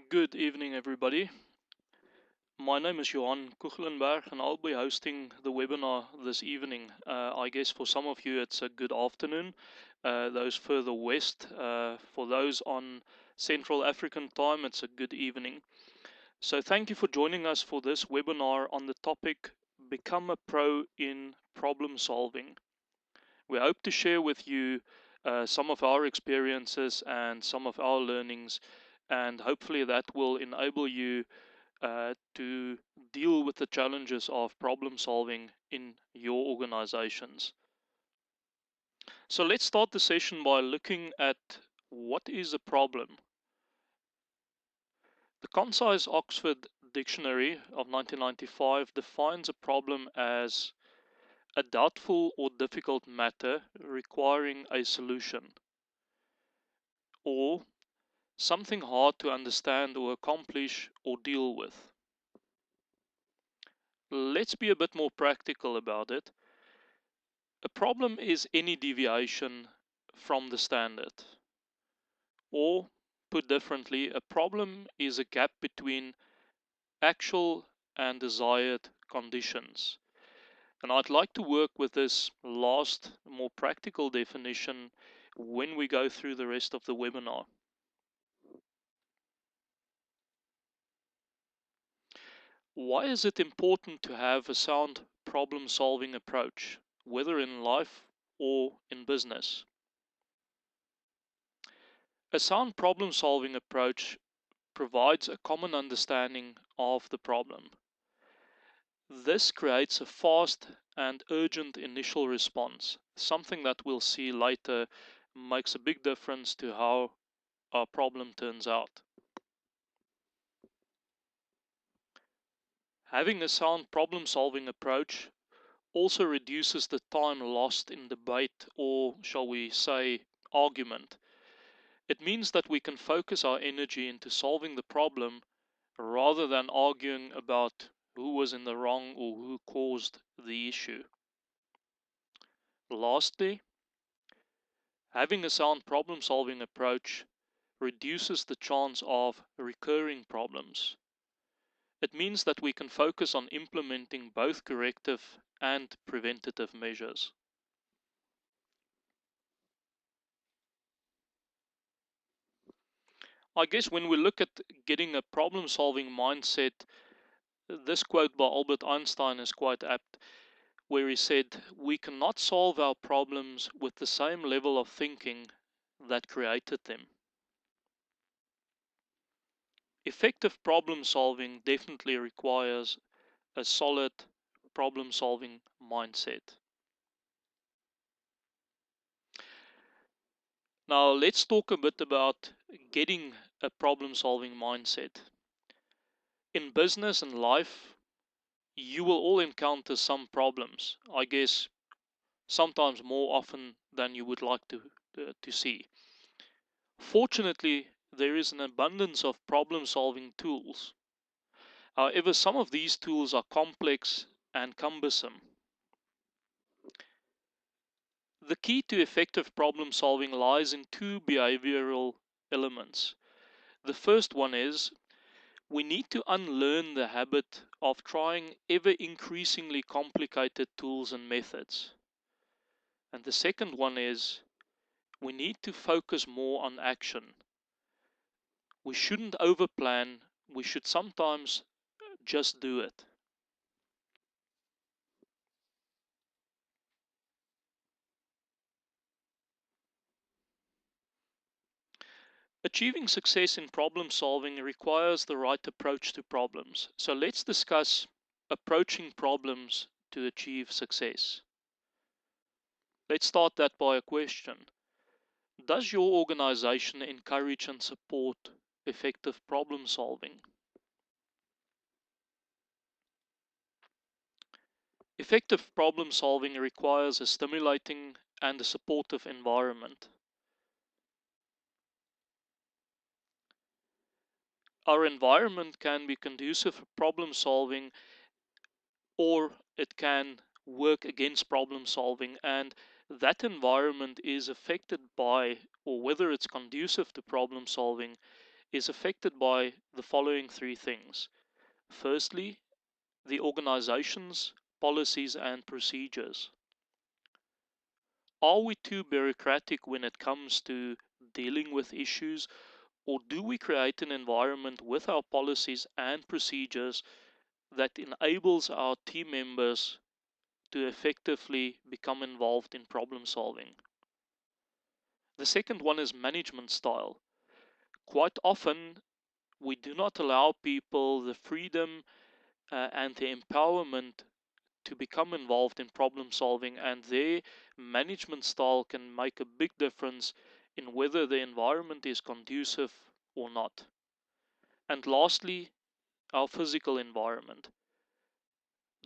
Good evening, everybody. My name is Johan Kuchelenberg, and I'll be hosting the webinar this evening. I guess for some of you, it's a good afternoon. Those further west, for those on Central African time, it's a good evening. So, thank you for joining us for this webinar on the topic Become a Pro in Problem Solving. We hope to share with you some of our experiences and some of our learnings, and hopefully that will enable you to deal with the challenges of problem solving in your organizations. So let's start the session by looking at what is a problem. The Concise Oxford Dictionary of 1995 defines a problem as a doubtful or difficult matter requiring a solution, or something hard to understand or accomplish or deal with. Let's be a bit more practical about it. A problem is any deviation from the standard. Or, put differently, a problem is a gap between actual and desired conditions. And I'd like to work with this last, more practical definition when we go through the rest of the webinar. Why is it important to have a sound problem solving approach, whether in life or in business? A sound problem solving approach provides a common understanding of the problem. This creates a fast and urgent initial response, something that we'll see later makes a big difference to how our problem turns out. Having a sound problem solving approach also reduces the time lost in debate, or shall we say argument. It means that we can focus our energy into solving the problem rather than arguing about who was in the wrong or who caused the issue. Lastly, having a sound problem solving approach reduces the chance of recurring problems. It means that we can focus on implementing both corrective and preventative measures. I guess when we look at getting a problem solving mindset, this quote by Albert Einstein is quite apt, where he said, "We cannot solve our problems with the same level of thinking that created them." Effective problem solving definitely requires a solid problem solving mindset. Now, let's talk a bit about getting a problem solving mindset. In business and life, you will all encounter some problems. I guess sometimes more often than you would like to see. Fortunately, there is an abundance of problem solving tools. However, some of these tools are complex and cumbersome. The key to effective problem solving lies in two behavioral elements. The first one is we need to unlearn the habit of trying ever increasingly complicated tools and methods. And the second one is we need to focus more on action. We shouldn't overplan, we should sometimes just do it. Achieving success in problem solving requires the right approach to problems. So let's discuss approaching problems to achieve success. Let's start that by a question. Does your organization encourage and support effective problem solving? Effective problem solving requires a stimulating and a supportive environment. Our environment can be conducive for problem solving, or it can work against problem solving, and that environment is affected by, or whether it's conducive to problem solving, is affected by the following three things. Firstly, the organization's policies and procedures. Are we too bureaucratic when it comes to dealing with issues, or do we create an environment with our policies and procedures that enables our team members to effectively become involved in problem solving? The second one is management style. Quite often, we do not allow people the freedom and the empowerment to become involved in problem solving, and their management style can make a big difference in whether the environment is conducive or not. And lastly, our physical environment.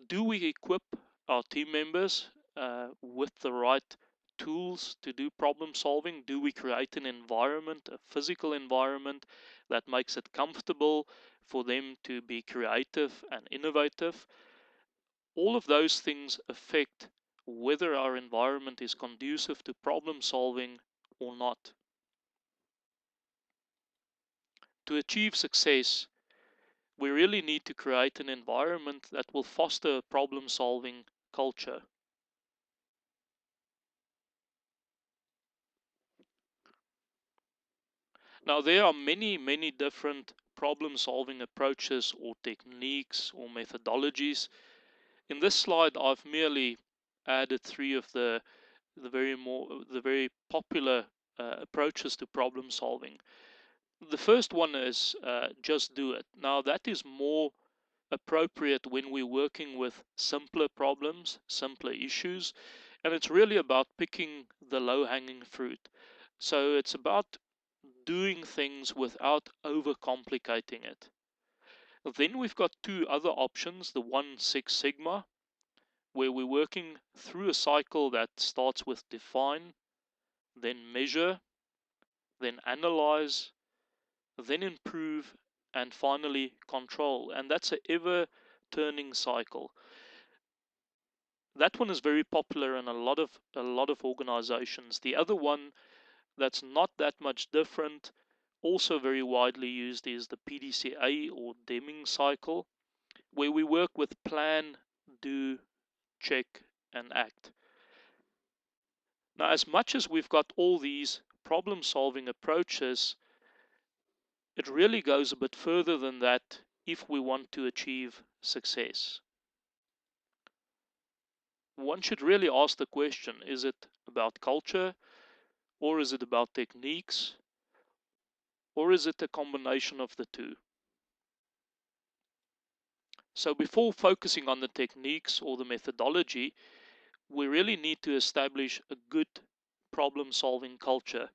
Do we equip our team members with the right tools to do problem solving? Do we create an environment, a physical environment that makes it comfortable for them to be creative and innovative? All of those things affect whether our environment is conducive to problem solving or not. To achieve success, we really need to create an environment that will foster a problem solving culture. Now, there are many different problem solving approaches or techniques or methodologies. In this slide, I've merely added three of the very popular approaches to problem solving. The first one is just do it. Now, that is more appropriate when we're working with simpler problems, simpler issues, and it's really about picking the low hanging fruit. So it's about doing things without overcomplicating it. Then we've got two other options, the 1-6 Sigma, where we're working through a cycle that starts with define, then measure, then analyze, then improve, and finally control. And that's an ever turning cycle. That one is very popular in a lot of organizations. The other one that's not that much different, also very widely used, is the PDCA or Deming cycle, where we work with plan, do, check, and act. Now, as much as we've got all these problem solving approaches, it really goes a bit further than that if we want to achieve success. One should really ask the question, is it about culture, or is it about techniques, or is it a combination of the two? So before focusing on the techniques or the methodology, we really need to establish a good problem solving culture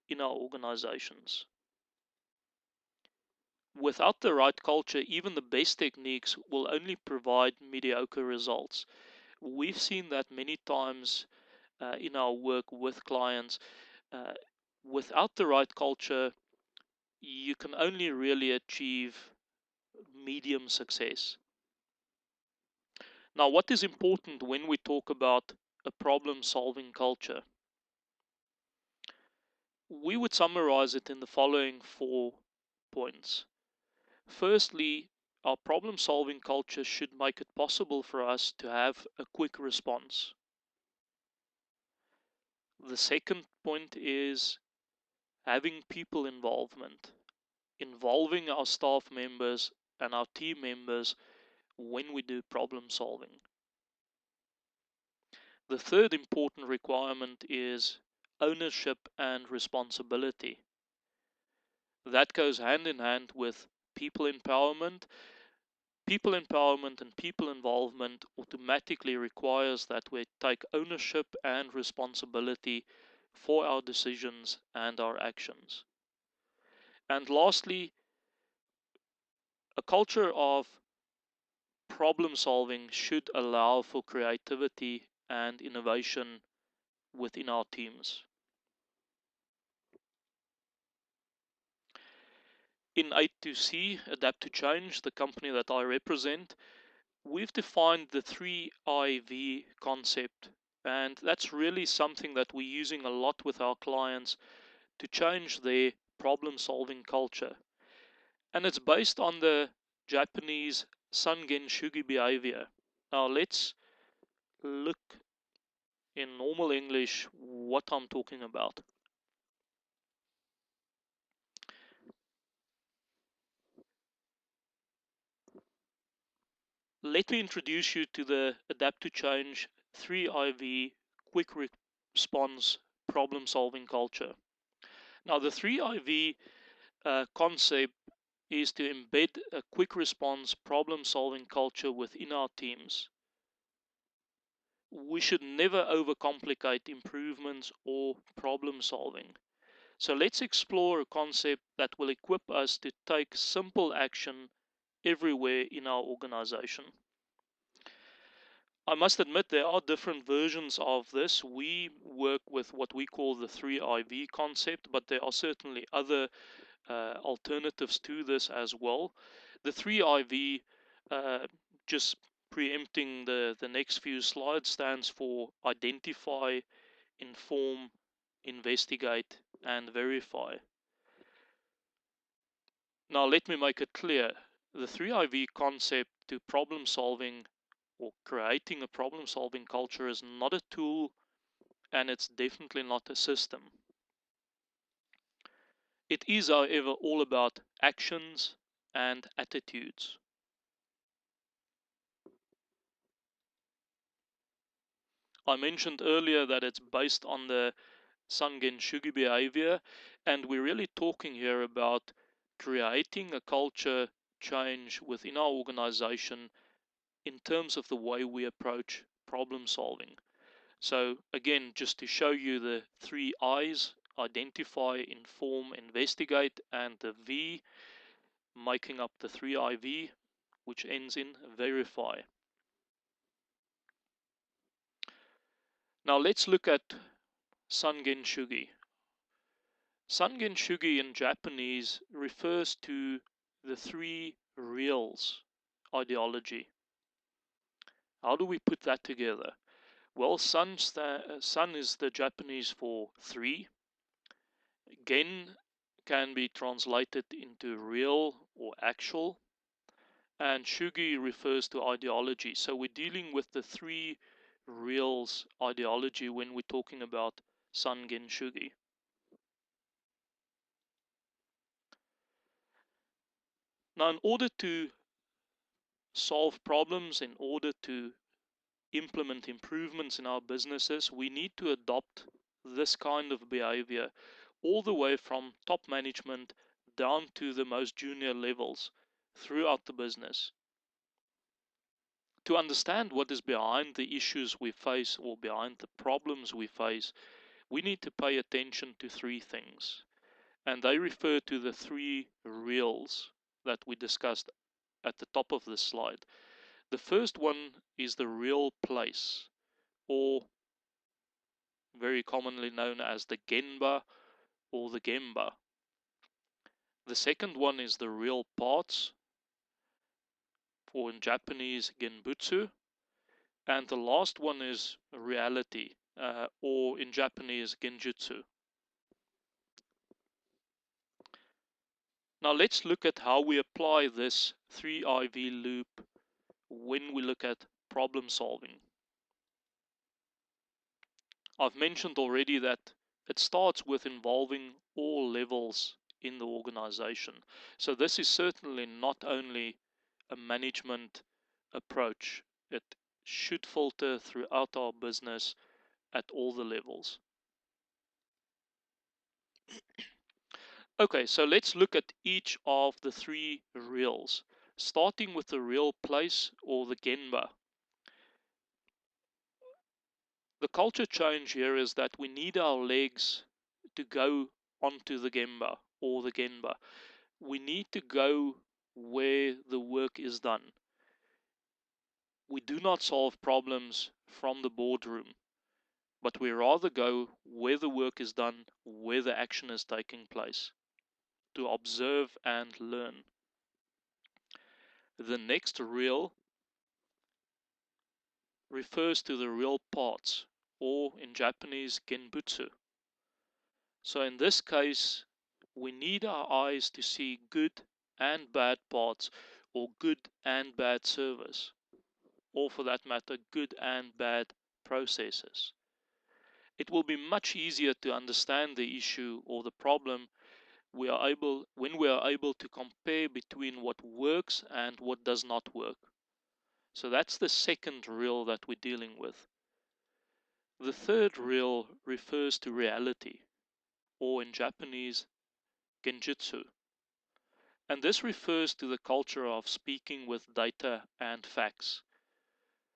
in our organizations. Without the right culture, even the best techniques will only provide mediocre results. We've seen that many times in our work with clients. Uh, Without the right culture, you can only really achieve medium success. Now, what is important when we talk about a problem solving culture? We would summarize it in the following 4 points. Firstly, our problem solving culture should make it possible for us to have a quick response. The second point is having people involvement, involving our staff members and our team members when we do problem solving. The third important requirement is ownership and responsibility. That goes hand in hand with people empowerment. People empowerment and people involvement automatically requires that we take ownership and responsibility for our decisions and our actions. And lastly, a culture of problem solving should allow for creativity and innovation within our teams. In A2C, Adapt to Change, the company that I represent, we've defined the 3IV concept, and that's really something that we're using a lot with our clients to change their problem-solving culture. And it's based on the Japanese Sangen Shugi behavior. Now let's look in normal English what I'm talking about. Let me introduce you to the Adapt to Change 3IV Quick Response Problem Solving Culture. Now, the 3IV concept is to embed a quick response problem solving culture within our teams. We should never overcomplicate improvements or problem solving. So let's explore a concept that will equip us to take simple action everywhere in our organization. I must admit there are different versions of this. We work with what we call the 3IV concept, but there are certainly other alternatives to this as well. The 3IV, just preempting the next few slides, stands for identify, inform, investigate, and verify. Now, let me make it clear the 3IV concept to problem solving or creating a problem solving culture is not a tool, and it's definitely not a system. It is, however, all about actions and attitudes. I mentioned earlier that it's based on the Sangen Shugi behavior, and we're really talking here about creating a culture change within our organization in terms of the way we approach problem solving. So again, just to show you the 3 I's: identify, inform, investigate, and the V making up the 3IV, which ends in verify. Now let's look at Sangen Shugi. Sangen Shugi in Japanese refers to the 3 reals ideology. How do we put that together? Well, San is the Japanese for 3. Gen can be translated into real or actual, and Shugi refers to ideology. So we're dealing with the 3 reals ideology when we're talking about Sangen Shugi. Now, in order to solve problems, in order to implement improvements in our businesses, we need to adopt this kind of behavior all the way from top management down to the most junior levels throughout the business. To understand what is behind the issues we face or behind the problems we face, we need to pay attention to 3 things. And they refer to the 3 reals that we discussed at the top of this slide. The first one is the real place, or very commonly known as the Genba or the Gemba. The second one is the real parts, or in Japanese Genbutsu. And the last one is reality, or in Japanese Genjutsu. Now let's look at how we apply this 3IV loop when we look at problem solving. I've mentioned already that it starts with involving all levels in the organization. So this is certainly not only a management approach, it should filter throughout our business at all the levels. Okay, so let's look at each of the 3 reals, starting with the real place or the Genba. The culture change here is that we need our legs to go onto the Gemba or the Genba. We need to go where the work is done. We do not solve problems from the boardroom, but we rather go where the work is done, where the action is taking place, to observe and learn. The next real refers to the real parts, or in Japanese, Genbutsu. So in this case, We need our eyes to see good and bad parts, or good and bad service, or for that matter, good and bad processes. It will be much easier to understand the issue or the problem when we are able to compare between what works and what does not work. So that's the second reel that we're dealing with. The third reel refers to reality, or in Japanese, genjutsu. And this refers to the culture of speaking with data and facts.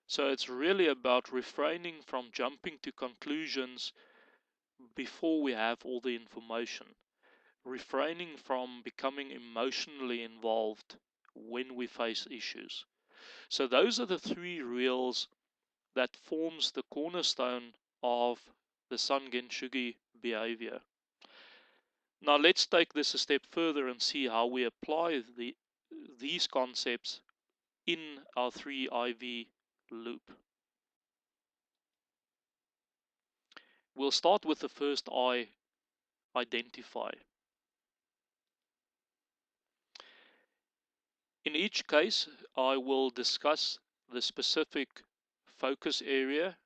So it's really about refraining from jumping to conclusions before we have all the information, refraining from becoming emotionally involved when we face issues. So those are the three reels that forms the cornerstone of the Sangen Shugi behavior. Now let's take this a step further and see how we apply these concepts in our 3IV loop. We'll start with the first I, identify. In each case, I will discuss the specific focus area.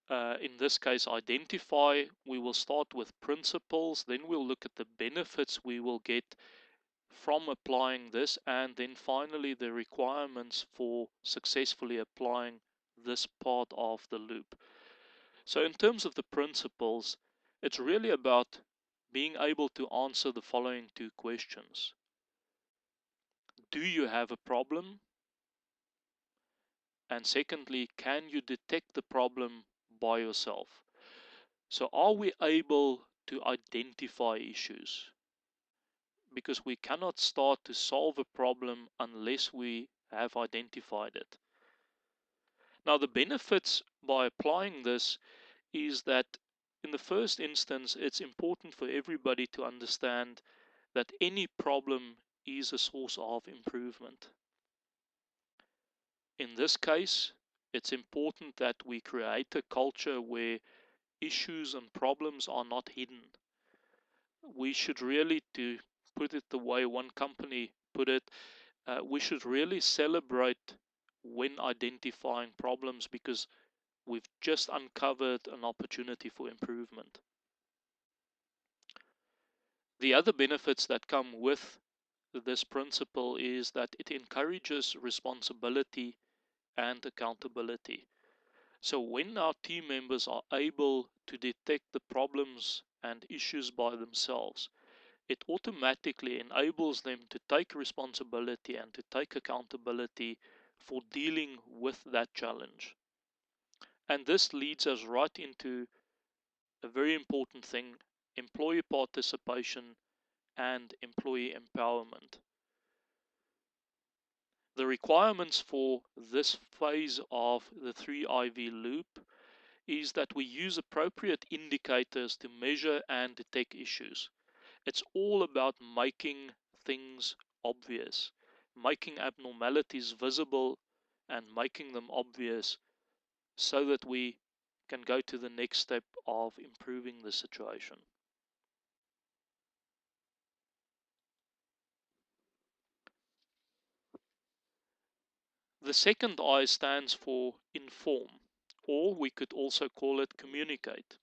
In this case, identify, we will start with principles, then we'll look at the benefits we will get from applying this, and then finally the requirements for successfully applying this part of the loop. So in terms of the principles, it's really about being able to answer the following two questions. Do you have a problem? And secondly, can you detect the problem by yourself? So are we able to identify issues? Because we cannot start to solve a problem unless we have identified it. Now, the benefits by applying this is that in the first instance, it's important for everybody to understand that any problem is a source of improvement. In this case, it's important that we create a culture where issues and problems are not hidden. We should really, to put it the way one company put it, we should really celebrate when identifying problems because we've just uncovered an opportunity for improvement. The other benefits that come with this principle is that it encourages responsibility and accountability. So when our team members are able to detect the problems and issues by themselves, it automatically enables them to take responsibility and to take accountability for dealing with that challenge. And this leads us right into a very important thing: employee participation and employee empowerment. The requirements for this phase of the 3IV loop is that we use appropriate indicators to measure and detect issues. It's all about making things obvious, making abnormalities visible and making them obvious so that we can go to the next step of improving the situation. The second I stands for inform, or we could also call it communicate.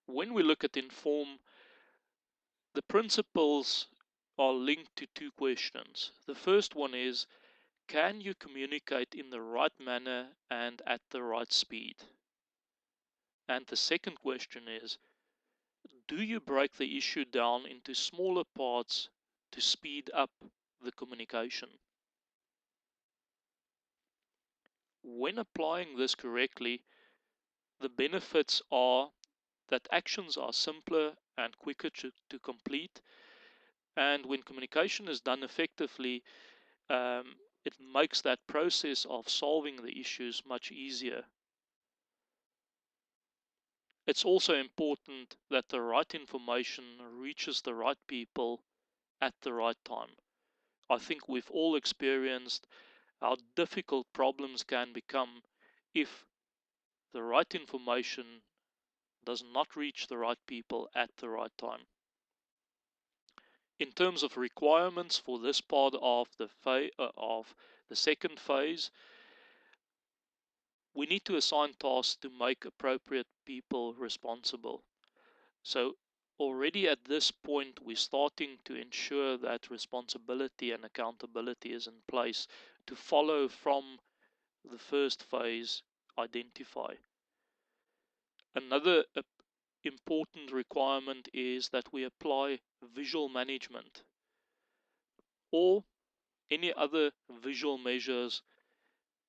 When we look at inform, the principles are linked to two questions. The first one is, can you communicate in the right manner and at the right speed? And the second question is, do you break the issue down into smaller parts to speed up the communication? When applying this correctly, the benefits are that actions are simpler and quicker to complete, and when communication is done effectively, it makes that process of solving the issues much easier. It's also important that the right information reaches the right people at the right time. I think we've all experienced how difficult problems can become if the right information does not reach the right people at the right time. In terms of requirements for this part of the second phase, we need to assign tasks to make appropriate people responsible. So already at this point, we're starting to ensure that responsibility and accountability is in place to follow from the first phase, identify. Another important requirement is that we apply visual management or any other visual measures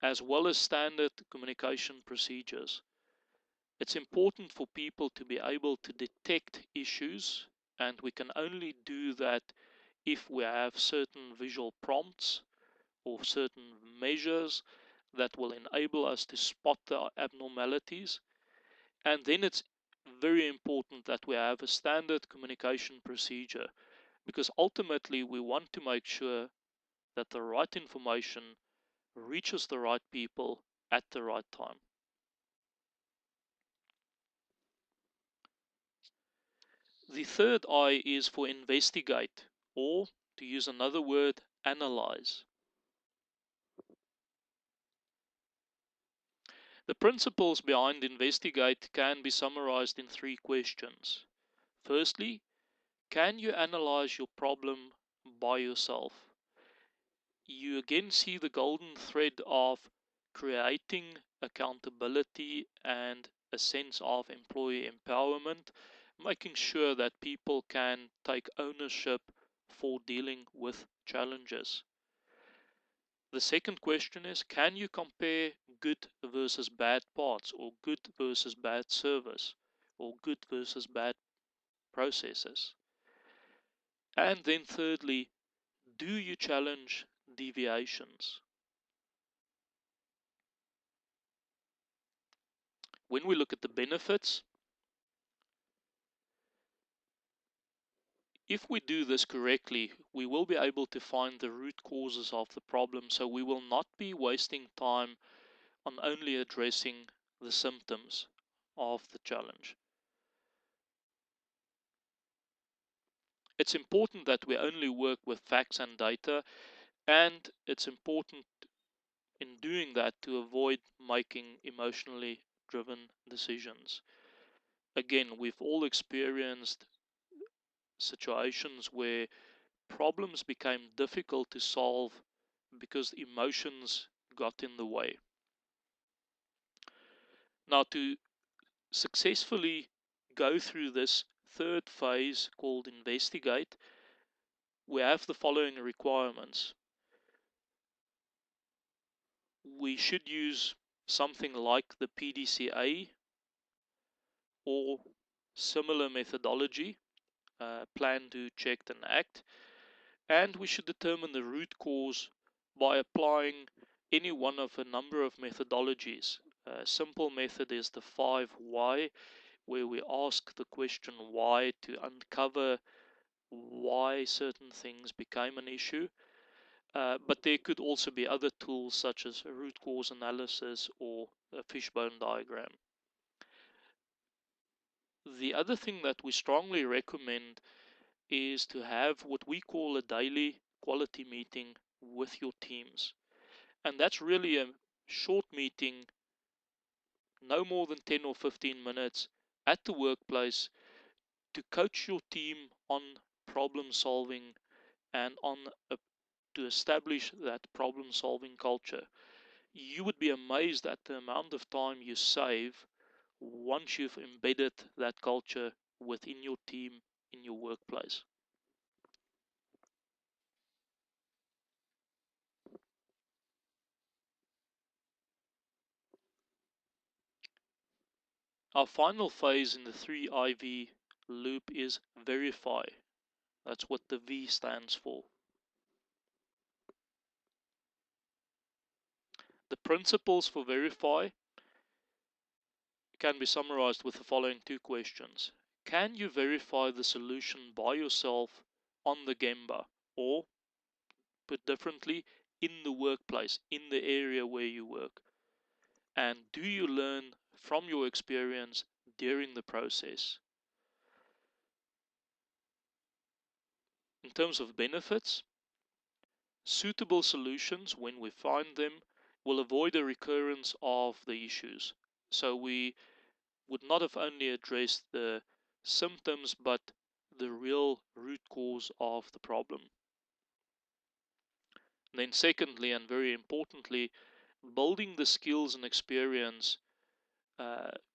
as well as standard communication procedures. It's important for people to be able to detect issues, and we can only do that if we have certain visual prompts or certain measures that will enable us to spot the abnormalities. And then it's very important that we have a standard communication procedure, because ultimately we want to make sure that the right information reaches the right people at the right time. The third I is for investigate, or to use another word, analyze. The principles behind investigate can be summarized in 3 questions. Firstly, can you analyze your problem by yourself? You again see the golden thread of creating accountability and a sense of employee empowerment, making sure that people can take ownership for dealing with challenges. The second question is, can you compare good versus bad parts, or good versus bad service, or good versus bad processes? And then thirdly, do you challenge deviations? When we look at the benefits, if we do this correctly, we will be able to find the root causes of the problem, so we will not be wasting time on only addressing the symptoms of the challenge. It's important that we only work with facts and data, and it's important in doing that to avoid making emotionally driven decisions. Again, we've all experienced situations where problems became difficult to solve because emotions got in the way. Now, to successfully go through this third phase called investigate, we have the following requirements. We should use something like the PDCA or similar methodology, plan, do, check, and act. And we should determine the root cause by applying any one of a number of methodologies. A simple method is the 5 why, where we ask the question why to uncover why certain things became an issue. But there could also be other tools such as a root cause analysis or a fishbone diagram. The other thing that we strongly recommend is to have what we call a daily quality meeting with your teams. And that's really a short meeting, no more than 10 or 15 minutes at the workplace, to coach your team on problem solving and to establish that problem solving culture. You would be amazed at the amount of time you save once you've embedded that culture within your team in your workplace. Our final phase in the 3IV loop is verify. That's what the V stands for. The principles for verify can be summarized with the following 2 questions. Can you verify the solution by yourself on the Gemba, or put differently, in the workplace, in the area where you work? And do you learn from your experience during the process. In terms of benefits, suitable solutions, when we find them, will avoid a recurrence of the issues. So we would not have only addressed the symptoms, but the real root cause of the problem. And then secondly, and very importantly, building the skills and experience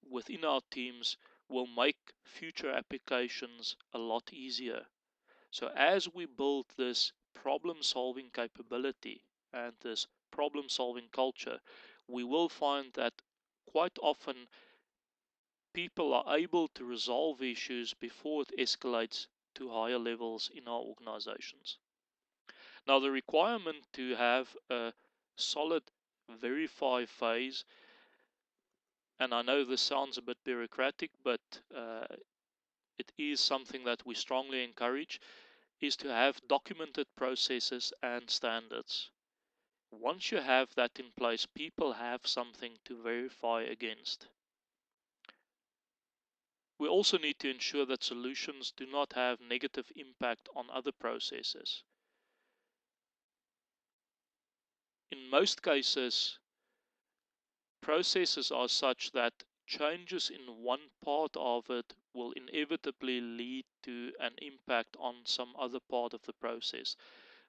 within our teams will make future applications a lot easier. So as we build this problem solving capability and this problem solving culture, we will find that quite often people are able to resolve issues before it escalates to higher levels in our organizations. Now, the requirement to have a solid verify phase, and I know this sounds a bit bureaucratic, but it is something that we strongly encourage, is to have documented processes and standards. Once you have that in place, people have something to verify against. We also need to ensure that solutions do not have negative impact on other processes. In most cases, processes are such that changes in one part of it will inevitably lead to an impact on some other part of the process.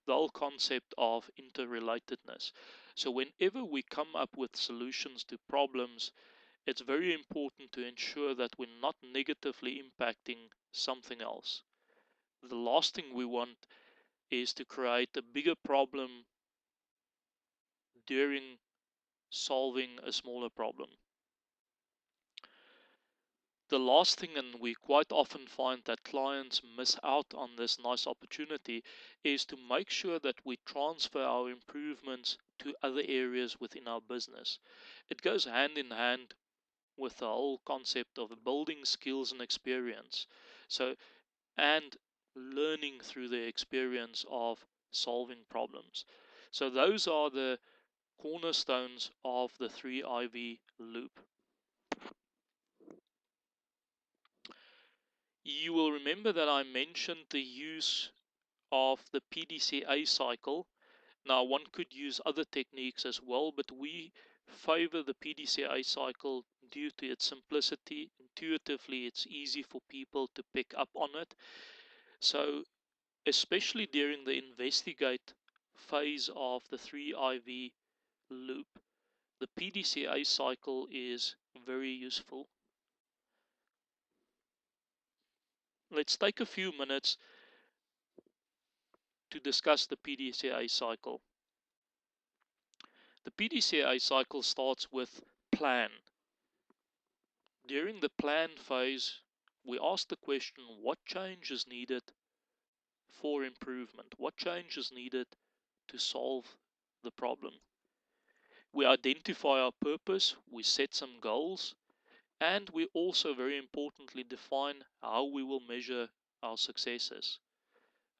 The whole concept of interrelatedness. So whenever we come up with solutions to problems, it's very important to ensure that we're not negatively impacting something else. The last thing we want is to create a bigger problem during solving a smaller problem. The last thing, and we quite often find that clients miss out on this nice opportunity, is to make sure that we transfer our improvements to other areas within our business. It goes hand in hand with the whole concept of building skills and experience. So, and learning through the experience of solving problems. So those are the cornerstones of the 3IV loop. You will remember that I mentioned the use of the PDCA cycle. Now, one could use other techniques as well, but we favor the PDCA cycle due to its simplicity. Intuitively, it's easy for people to pick up on it. So, especially during the investigate phase of the 3IV loop, the PDCA cycle is very useful. Let's take a few minutes to discuss the PDCA cycle. The PDCA cycle starts with plan. During the plan phase, we ask the question, what change is needed for improvement? What change is needed to solve the problem? We identify our purpose, we set some goals, and we also, very importantly, define how we will measure our successes.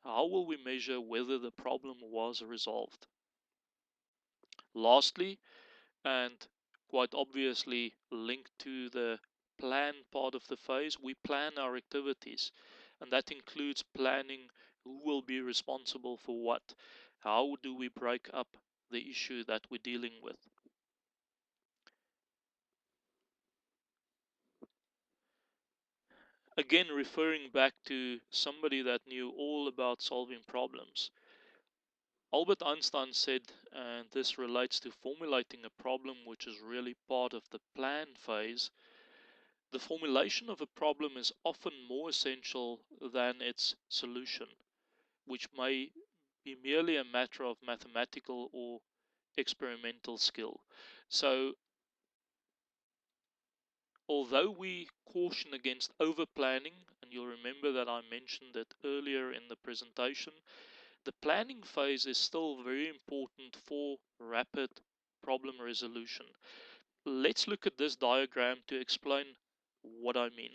How will we measure whether the problem was resolved? Lastly, and quite obviously linked to the plan part of the phase, we plan our activities, and that includes planning who will be responsible for what. How do we break up the issue that we're dealing with? Again, referring back to somebody that knew all about solving problems, Albert Einstein said, and this relates to formulating a problem, which is really part of the plan phase, the formulation of a problem is often more essential than its solution, which may be merely a matter of mathematical or experimental skill. So, although we caution against over planning, and you'll remember that I mentioned it earlier in the presentation, the planning phase is still very important for rapid problem resolution. Let's look at this diagram to explain what I mean.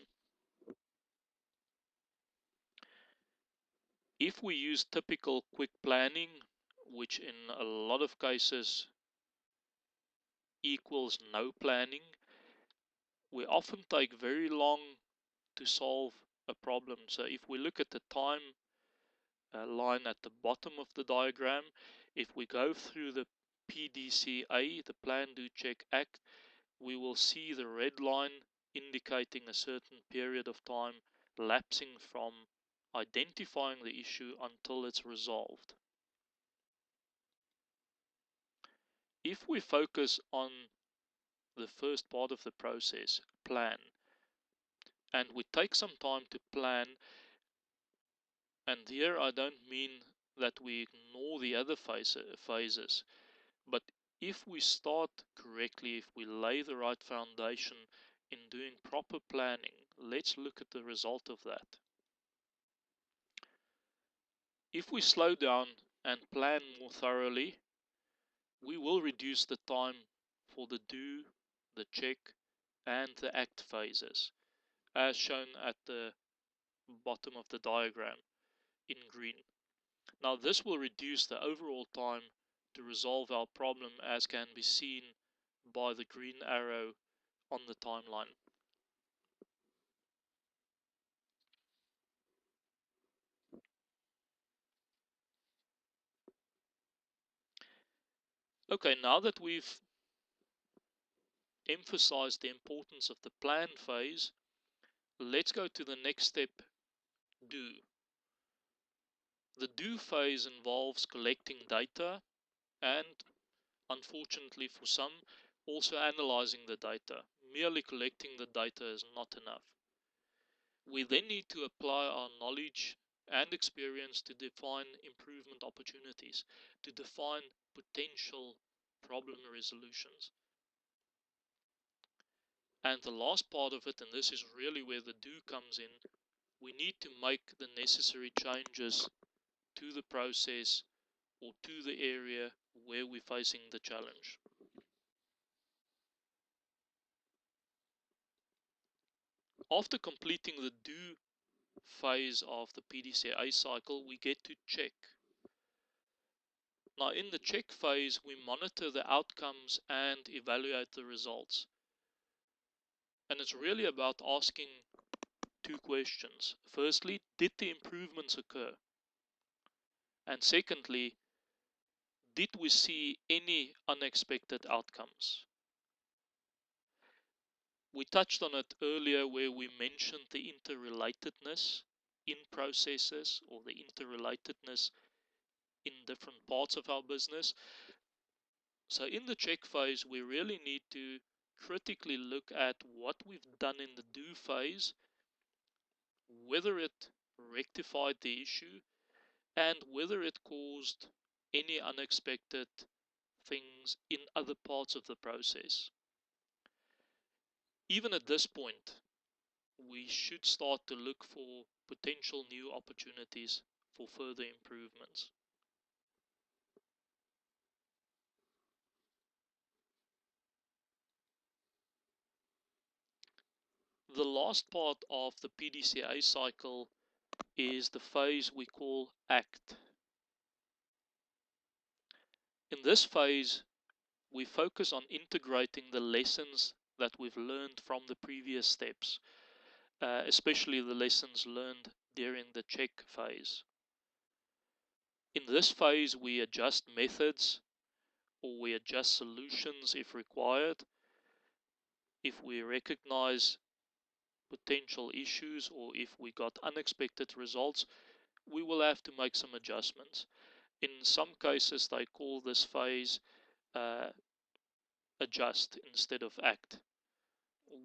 If we use typical quick planning, which in a lot of cases equals no planning, We often take very long to solve a problem. So if we look at the time line at the bottom of the diagram, if we go through the PDCA, the Plan, Do, Check, Act, we will see the red line indicating a certain period of time lapsing from identifying the issue until it's resolved. If we focus on the first part of the process, plan, and we take some time to plan, and here I don't mean that we ignore the other phases, but if we start correctly, if we lay the right foundation in doing proper planning, let's look at the result of that. If we slow down and plan more thoroughly, we will reduce the time for the do, the check, and the act phases, as shown at the bottom of the diagram in green. Now this will reduce the overall time to resolve our problem, as can be seen by the green arrow on the timeline. Okay, now that we've emphasized the importance of the plan phase, let's go to the next step, do. The do phase involves collecting data and, unfortunately for some, also analyzing the data. Merely collecting the data is not enough. We then need to apply our knowledge and experience to define improvement opportunities, to define potential problem resolutions. And the last part of it, and this is really where the do comes in, we need to make the necessary changes to the process or to the area where we're facing the challenge. After completing the do phase of the PDCA cycle, we get to check. Now in the check phase, we monitor the outcomes and evaluate the results. And it's really about asking two questions. Firstly, did the improvements occur? And secondly, did we see any unexpected outcomes? We touched on it earlier where we mentioned the interrelatedness in processes, or the interrelatedness in different parts of our business. So in the check phase, we really need to critically look at what we've done in the do phase, whether it rectified the issue, and whether it caused any unexpected things in other parts of the process. Even at this point, we should start to look for potential new opportunities for further improvements. The last part of the PDCA cycle is the phase we call ACT. In this phase, we focus on integrating the lessons that we've learned from the previous steps, especially the lessons learned during the check phase. In this phase, we adjust methods or we adjust solutions if required. If we recognize potential issues or if we got unexpected results, we will have to make some adjustments. In some cases, they call this phase adjust instead of act.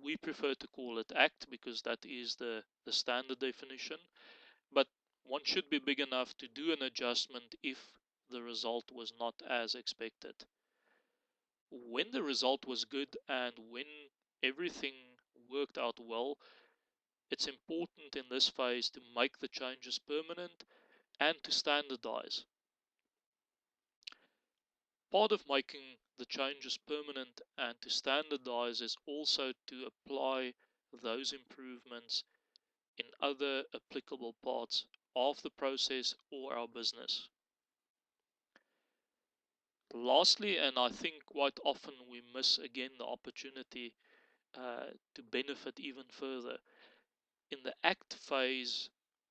We prefer to call it act because that is the standard definition, but one should be big enough to do an adjustment if the result was not as expected. When the result was good and when everything worked out well, it's important in this phase to make the changes permanent and to standardize. Part of making the changes permanent and to standardize is also to apply those improvements in other applicable parts of the process or our business. Lastly, and I think quite often we miss again the opportunity, to benefit even further. In the act phase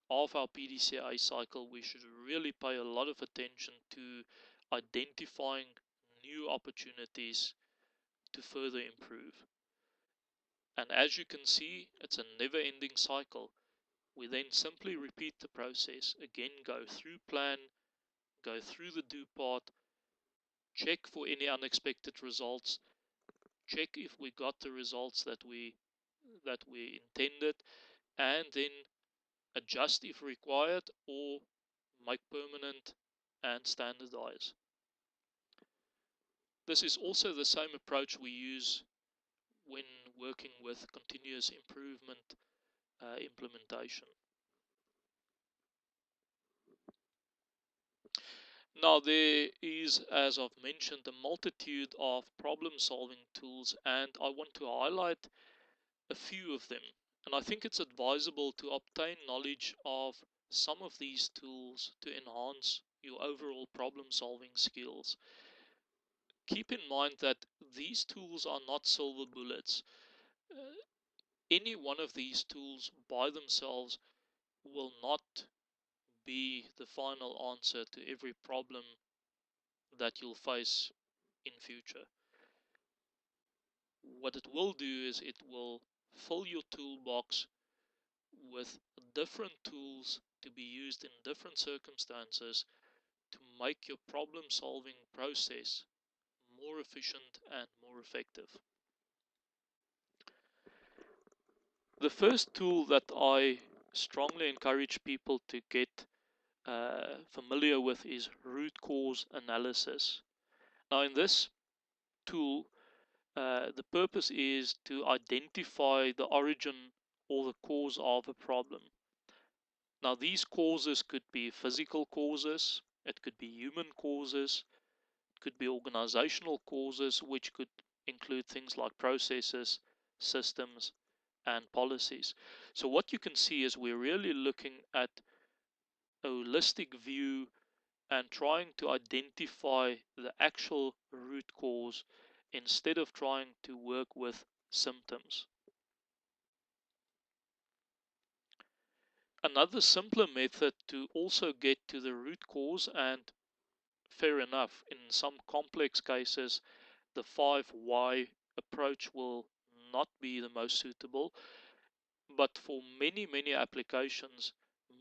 of our PDCA cycle, we should really pay a lot of attention to identifying new opportunities to further improve. And as you can see, it's a never ending cycle. We then simply repeat the process. Again, go through plan, go through the do part, check for any unexpected results, check if we got the results that we intended, and then adjust if required or make permanent and standardize. This is also the same approach we use when working with continuous improvement implementation. Now, there is, as I've mentioned, a multitude of problem solving tools, and I want to highlight a few of them. And I think it's advisable to obtain knowledge of some of these tools to enhance your overall problem solving skills. Keep in mind that these tools are not silver bullets. Uh, any one of these tools by themselves will not be the final answer to every problem that you'll face in future. What it will do is it will fill your toolbox with different tools to be used in different circumstances to make your problem solving process more efficient and more effective. The first tool that I strongly encourage people to get familiar with is root cause analysis. Now, in this tool, the purpose is to identify the origin or the cause of a problem. Now, these causes could be physical causes, it could be human causes, it could be organizational causes, which could include things like processes, systems, and policies. So, what you can see is we're really looking at a holistic view and trying to identify the actual root cause instead of trying to work with symptoms. Another simpler method to also get to the root cause, and fair enough, in some complex cases, the 5 why approach will not be the most suitable, but for many applications,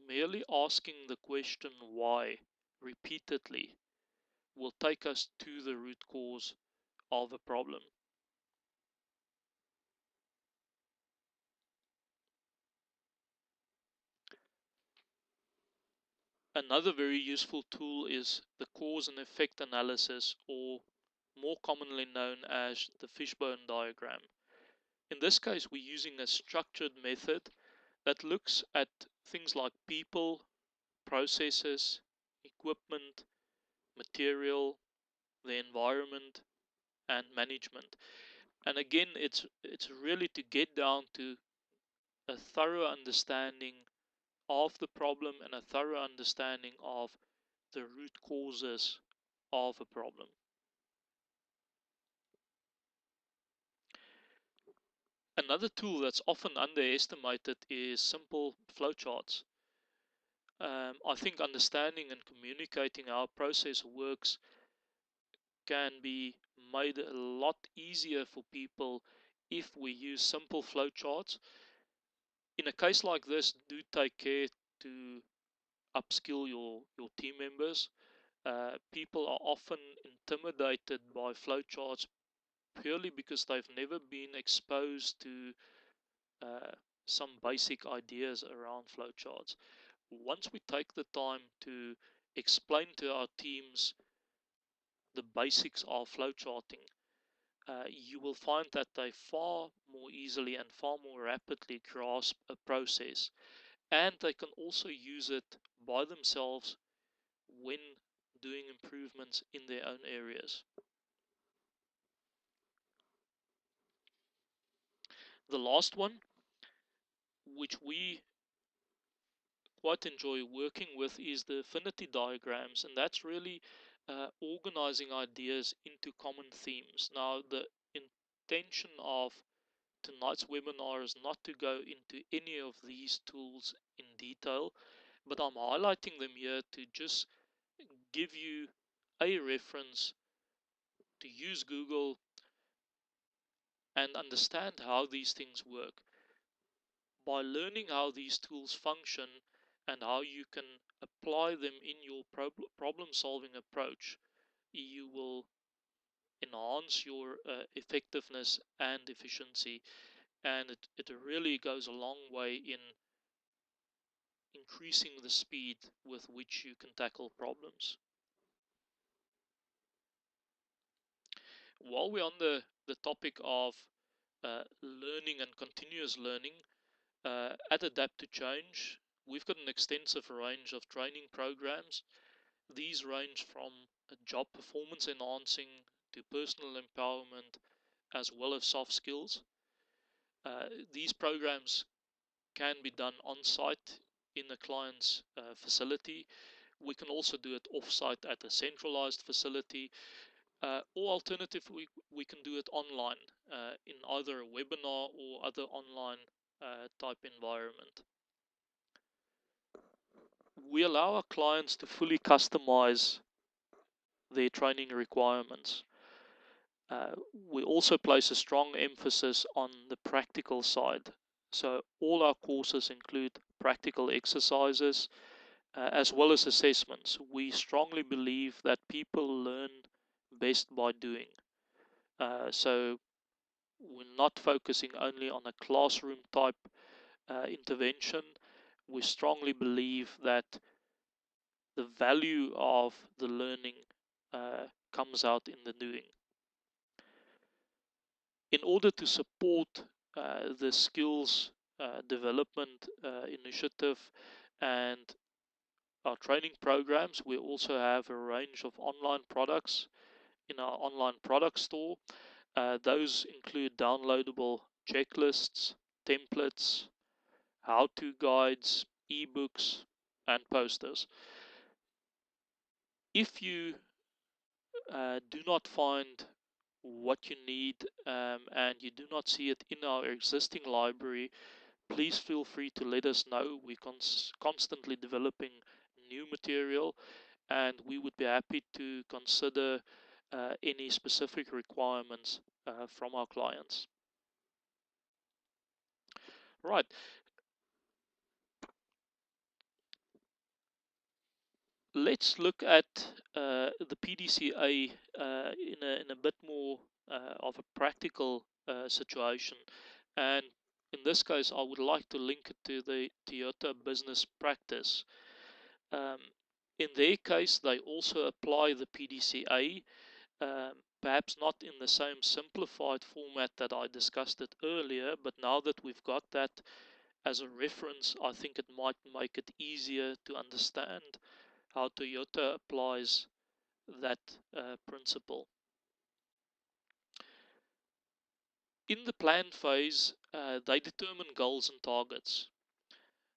merely asking the question why repeatedly will take us to the root cause of a problem. Another very useful tool is the cause and effect analysis, or more commonly known as the fishbone diagram. In this case, we're using a structured method that looks at things like people, processes, equipment, material, the environment, and management. And again, it's really to get down to a thorough understanding of the problem and a thorough understanding of the root causes of a problem. Another tool that's often underestimated is simple flowcharts. I think understanding and communicating how a process works can be made a lot easier for people if we use simple flowcharts. In a case like this, do take care to upskill your team members. People are often intimidated by flowcharts purely because they've never been exposed to uh, some basic ideas around flowcharts. Once we take the time to explain to our teams the basics of flowcharting, you will find that they far more easily and far more rapidly grasp a process, and they can also use it by themselves when doing improvements in their own areas. The last one, which we quite enjoy working with, is the affinity diagrams, and that's really organizing ideas into common themes. Now, the intention of tonight's webinar is not to go into any of these tools in detail, but I'm highlighting them here to just give you a reference to use Google and understand how these things work. By learning how these tools function and how you can apply them in your problem solving approach, you will enhance your effectiveness and efficiency, and it really goes a long way in increasing the speed with which you can tackle problems. While we're on the topic of learning and continuous learning, at Adapt to Change, we've got an extensive range of training programs. These range from job performance enhancing to personal empowerment, as well as soft skills. These programs can be done on site in a client's facility. We can also do it off site at a centralized facility, or alternatively, we can do it online in either a webinar or other online type environment. We allow our clients to fully customize their training requirements. We also place a strong emphasis on the practical side. So all our courses include practical exercises as well as assessments. We strongly believe that people learn best by doing. So we're not focusing only on a classroom type intervention. We strongly believe that the value of the learning comes out in the doing. In order to support the skills development initiative and our training programs, we also have a range of online products in our online product store. Those include downloadable checklists, templates, how-to guides, ebooks, and posters. If you do not find what you need and you do not see it in our existing library, please feel free to let us know. We're constantly developing new material, and we would be happy to consider any specific requirements from our clients. Right. Let's look at the PDCA in a bit more of a practical situation. And in this case, I would like to link it to the Toyota business practice. Um, in their case, they also apply the PDCA, perhaps not in the same simplified format that I discussed it earlier, but now that we've got that as a reference, I think it might make it easier to understand how Toyota applies that principle. In the plan phase, they determine goals and targets.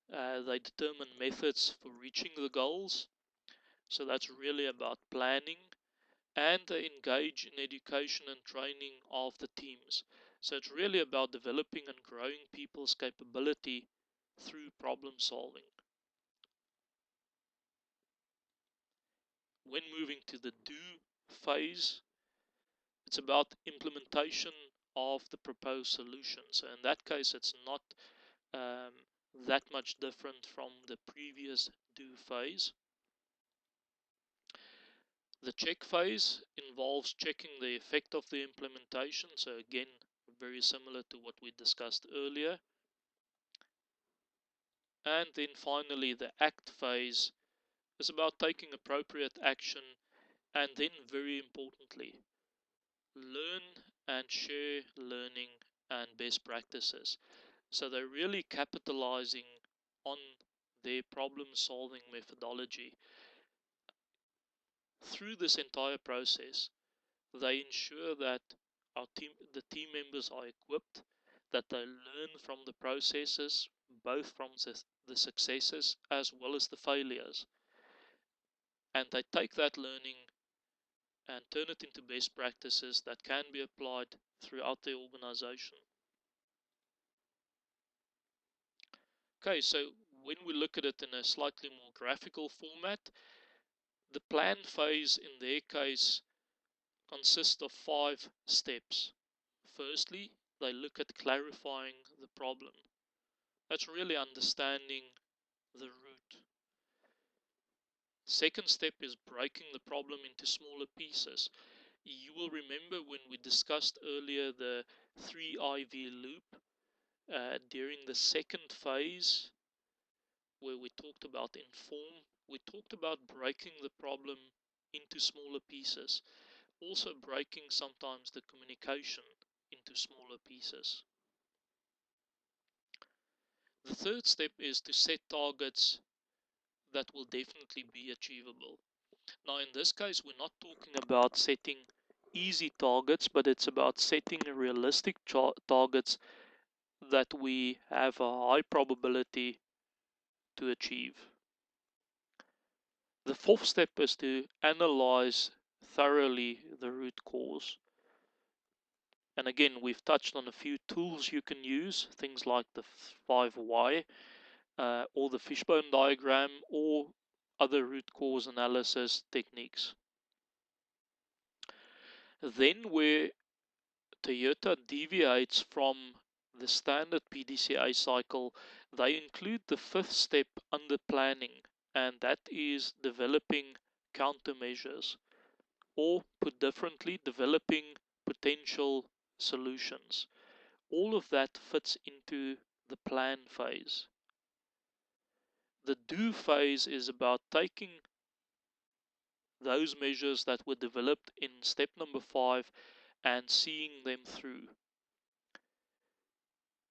They determine methods for reaching the goals. So that's really about planning, and they engage in education and training of the teams. So it's really about developing and growing people's capability through problem solving. When moving to the do phase, it's about implementation of the proposed solution. So in that case, it's not um, that much different from the previous do phase. The check phase involves checking the effect of the implementation. So again, very similar to what we discussed earlier. And then finally, the act phase is about taking appropriate action, and then very importantly, learn and share learning and best practices. So they're really capitalizing on their problem solving methodology. Through this entire process, they ensure that the team members are equipped, that they learn from the processes, both from the successes as well as the failures. And they take that learning and turn it into best practices that can be applied throughout the organization. Okay, so when we look at it in a slightly more graphical format, the plan phase in their case consists of 5 steps. Firstly, they look at clarifying the problem. That's really understanding the root. Second step is breaking the problem into smaller pieces. You will remember when we discussed earlier the 3IV loop during the second phase where we talked about inform, we talked about breaking the problem into smaller pieces, also breaking sometimes the communication into smaller pieces. The third step is to set targets that will definitely be achievable. Now, in this case, we're not talking about setting easy targets, but it's about setting realistic targets that we have a high probability to achieve. The fourth step is to analyze thoroughly the root cause. And again, we've touched on a few tools you can use, things like the 5Y, or the fishbone diagram, or other root cause analysis techniques. Then, where Toyota deviates from the standard PDCA cycle, they include the fifth step under planning, and that is developing countermeasures, or put differently, developing potential solutions. All of that fits into the plan phase. The do phase is about taking those measures that were developed in step number 5 and seeing them through.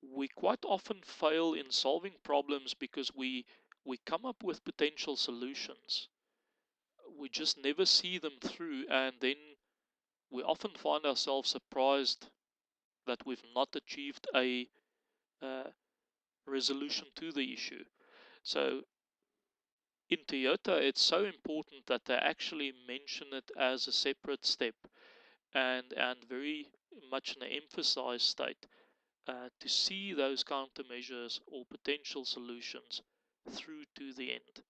We quite often fail in solving problems because we come up with potential solutions. We just never see them through, and then we often find ourselves surprised that we've not achieved a uh, resolution to the issue. So in Toyota, it's so important that they actually mention it as a separate step, and very much in an emphasized state, to see those countermeasures or potential solutions through to the end.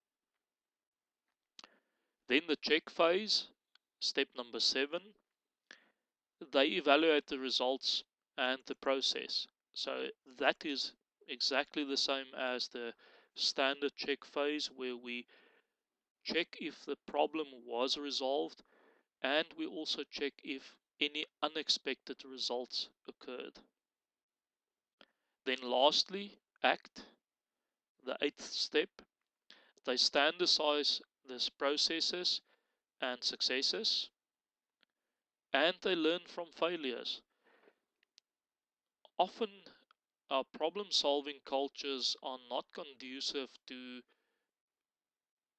Then the check phase, step number 7, they evaluate the results and the process. So that is exactly the same as the standard check phase, where we check if the problem was resolved, and we also check if any unexpected results occurred. Then lastly, act, the 8th step. They standardize these processes and successes, and they learn from failures. Often our problem solving cultures are not conducive to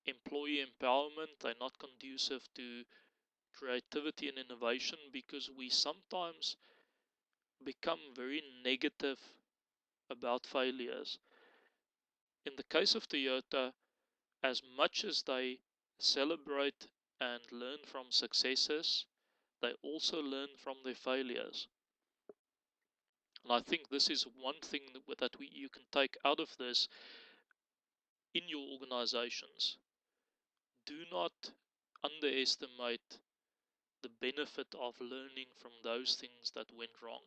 employee empowerment, they're not conducive to creativity and innovation, because we sometimes become very negative about failures. In the case of Toyota, as much as they celebrate and learn from successes, they also learn from their failures. And I think this is one thing that you can take out of this in your organizations. Do not underestimate the benefit of learning from those things that went wrong.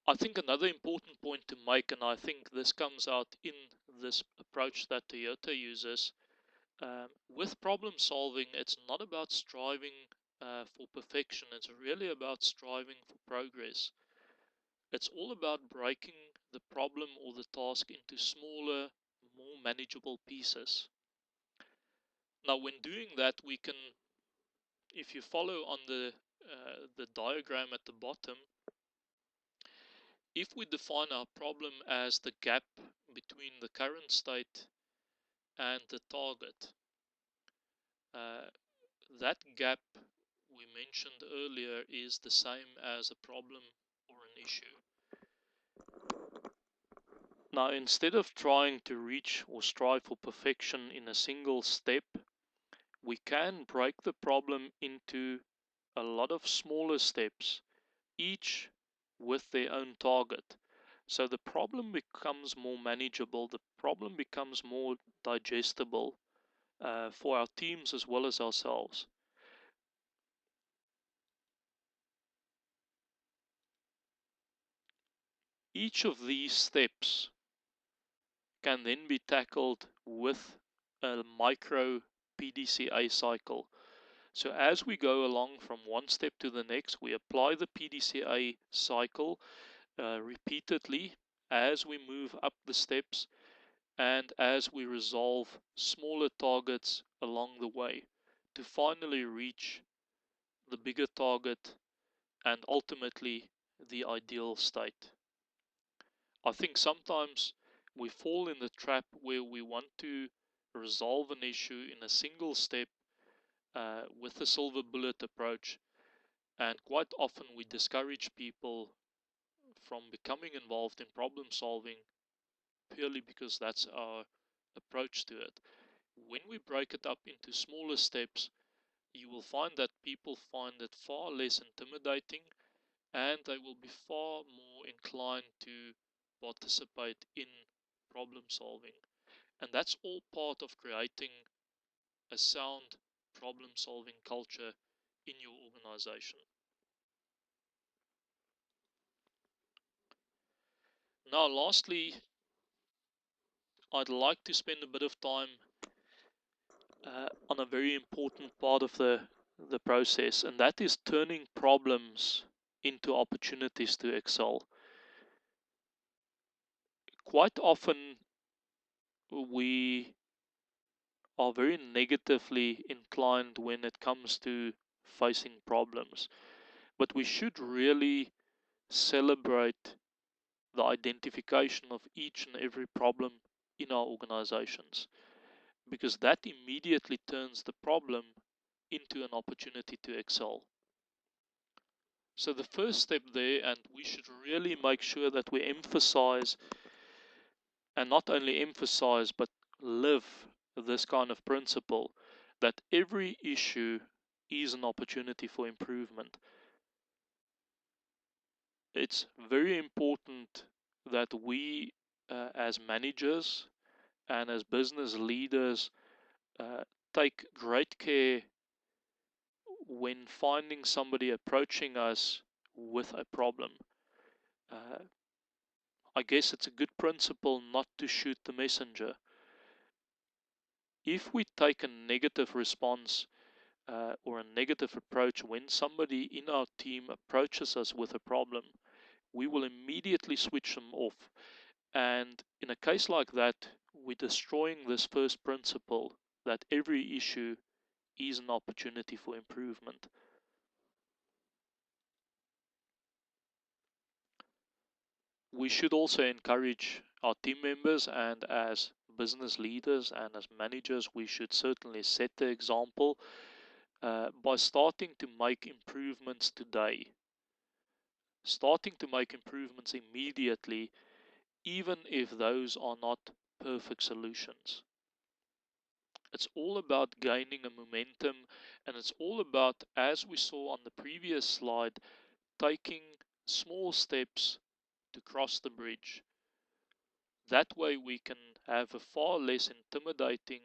I think another important point to make, and I think this comes out in this approach that Toyota uses, with problem solving, it's not about striving for perfection, it's really about striving for progress. It's all about breaking the problem or the task into smaller, more manageable pieces. Now, when doing that, we can, if you follow on the diagram at the bottom, if we define our problem as the gap between the current state and the target, uh, that gap we mentioned earlier is the same as a problem or an issue. Now, instead of trying to reach or strive for perfection in a single step, we can break the problem into a lot of smaller steps, each with their own target. So the problem becomes more manageable, the problem becomes more digestible for our teams as well as ourselves. Each of these steps can then be tackled with a micro PDCA cycle. So as we go along from one step to the next, we apply the PDCA cycle repeatedly as we move up the steps and as we resolve smaller targets along the way to finally reach the bigger target and ultimately the ideal state. I think sometimes we fall in the trap where we want to resolve an issue in a single step with the silver bullet approach, and quite often we discourage people from becoming involved in problem solving purely because that's our approach to it. When we break it up into smaller steps, you will find that people find it far less intimidating and they will be far more inclined to participate in problem solving. And that's all part of creating a sound problem solving culture in your organization. Now, lastly, I'd like to spend a bit of time on a very important part of the process, and that is turning problems into opportunities to excel. Quite often, we are very negatively inclined when it comes to facing problems, but we should really celebrate the identification of each and every problem in our organizations, because that immediately turns the problem into an opportunity to excel. So the first step there, and we should really make sure that we emphasize, and not only emphasize, but live this kind of principle, that every issue is an opportunity for improvement. It's very important that we, as managers and as business leaders, uh, take great care when finding somebody approaching us with a problem. Uh, I guess it's a good principle not to shoot the messenger. If we take a negative response or a negative approach when somebody in our team approaches us with a problem, we will immediately switch them off. And in a case like that, we're destroying this first principle that every issue is an opportunity for improvement. We should also encourage our team members, and as business leaders and as managers, we should certainly set the example by starting to make improvements today, starting to make improvements immediately, even if those are not perfect solutions. It's all about gaining a momentum, and it's all about, as we saw on the previous slide, taking small steps to cross the bridge. That way we can have a far less intimidating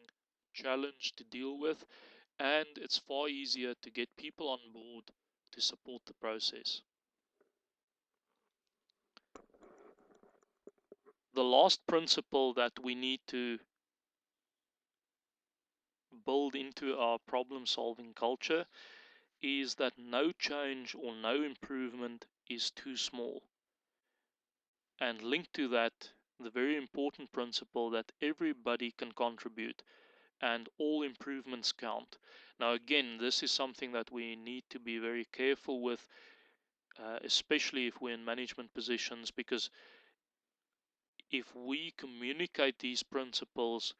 challenge to deal with, and it's far easier to get people on board to support the process. The last principle that we need to build into our problem solving culture is that no change or no improvement is too small. And linked to that, the very important principle that everybody can contribute and all improvements count. Now, again, this is something that we need to be very careful with, especially if we're in management positions, because if we communicate these principles,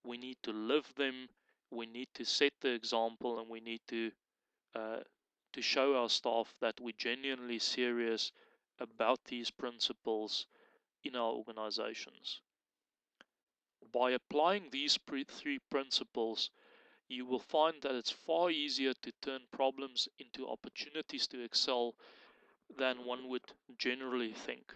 we need to live them, we need to set the example, and we need uh, to show our staff that we're genuinely serious about these principles in our organizations. By applying these three principles, you will find that it's far easier to turn problems into opportunities to excel than one would generally think.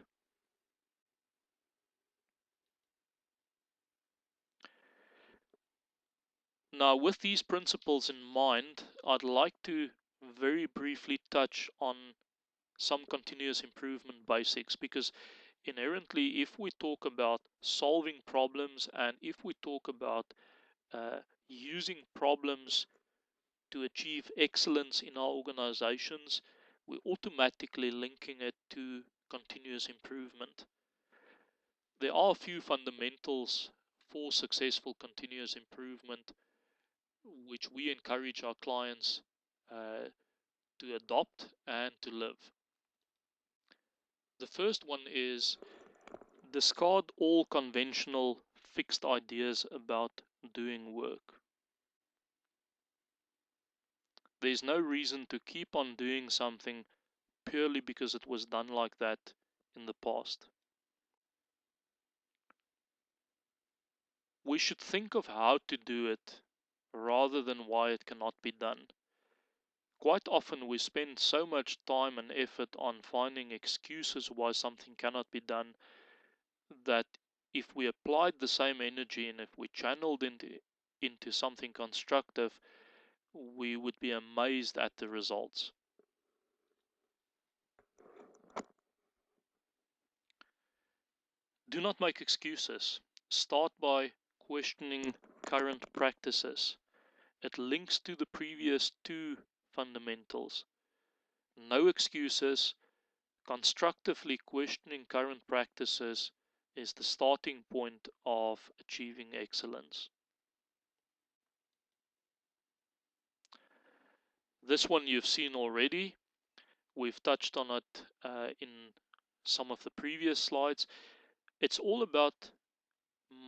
Now, with these principles in mind, I'd like to very briefly touch on some continuous improvement basics, because inherently, if we talk about solving problems and if we talk about using problems to achieve excellence in our organizations, we're automatically linking it to continuous improvement. There are a few fundamentals for successful continuous improvement which we encourage our clients to adopt and to live. The first one is discard all conventional fixed ideas about doing work. There's no reason to keep on doing something purely because it was done like that in the past. We should think of how to do it rather than why it cannot be done. Quite often we spend so much time and effort on finding excuses why something cannot be done that if we applied the same energy and if we channeled into something constructive, we would be amazed at the results. Do not make excuses. Start by questioning current practices. It links to the previous two fundamentals. No excuses. Constructively questioning current practices is the starting point of achieving excellence. This one you've seen already. We've touched on it in some of the previous slides. It's all about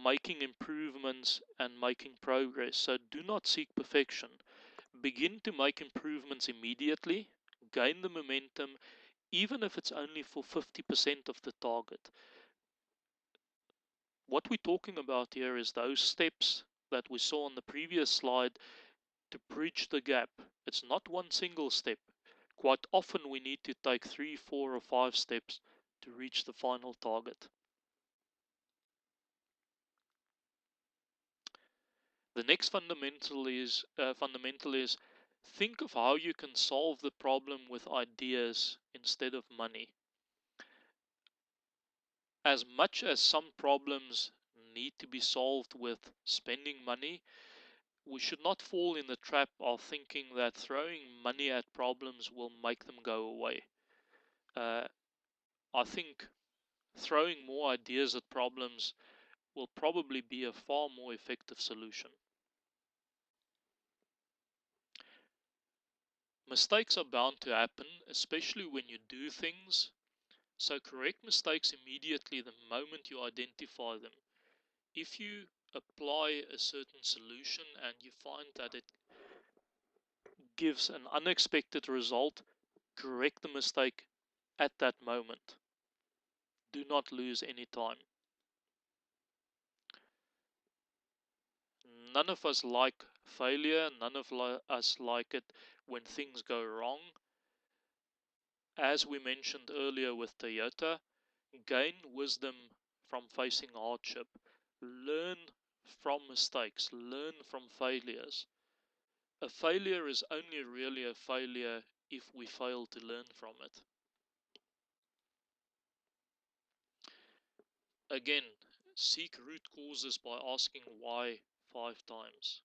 making improvements and making progress. So do not seek perfection. Begin to make improvements immediately, gain the momentum, even if it's only for 50% of the target. What we're talking about here is those steps that we saw on the previous slide to bridge the gap. It's not one single step. Quite often we need to take 3, 4 or 5 steps to reach the final target. The next fundamental is think of how you can solve the problem with ideas instead of money. As much as some problems need to be solved with spending money, we should not fall in the trap of thinking that throwing money at problems will make them go away. I think throwing more ideas at problems will probably be a far more effective solution. Mistakes are bound to happen, especially when you do things, so correct mistakes immediately the moment you identify them. If you apply a certain solution and you find that it gives an unexpected result, correct the mistake at that moment. Do not lose any time. None of us like failure, none of us like it when things go wrong. As we mentioned earlier with Toyota, gain wisdom from facing hardship. Learn from mistakes, learn from failures. A failure is only really a failure if we fail to learn from it. Again, seek root causes by asking why 5 times.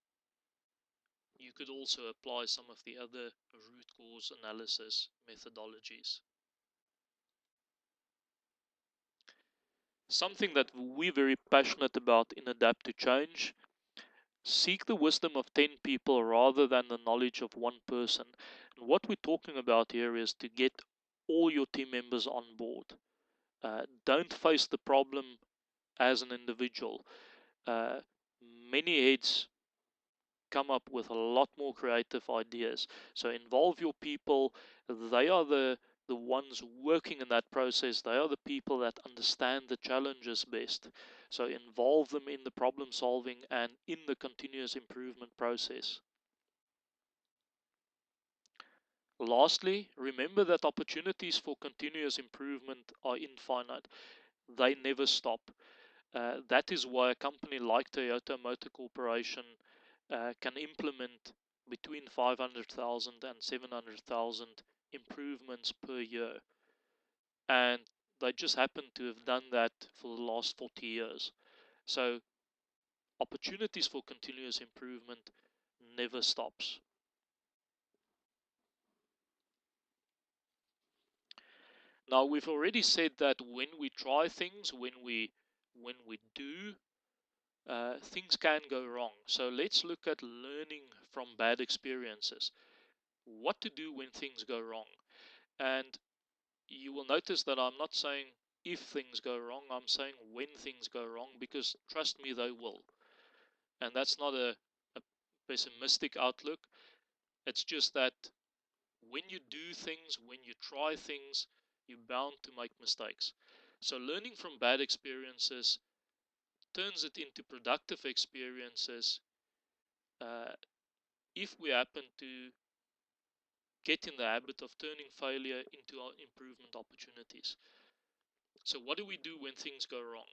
You could also apply some of the other root cause analysis methodologies. Something that we're very passionate about in Adapt to Change: seek the wisdom of 10 people rather than the knowledge of one person. And what we're talking about here is to get all your team members on board. Don't face the problem as an individual. Uh, Many heads come up with a lot more creative ideas. So involve your people. They are the ones working in that process. They are the people that understand the challenges best. So involve them in the problem solving and in the continuous improvement process. Lastly, remember that opportunities for continuous improvement are infinite. They never stop. That is why a company like Toyota Motor Corporation can implement between 500,000 and 700,000 improvements per year. And they just happen to have done that for the last 40 years. So opportunities for continuous improvement never stops. Now we've already said that when we try things, when we do, things can go wrong. So let's look at learning from bad experiences. What to do when things go wrong. And you will notice that I'm not saying if things go wrong, I'm saying when things go wrong, because trust me, they will. And that's not a pessimistic outlook. It's just that when you do things, when you try things, you're bound to make mistakes. So learning from bad experiences turns it into productive experiences uh, if we happen to get in the habit of turning failure into our improvement opportunities. So what do we do when things go wrong?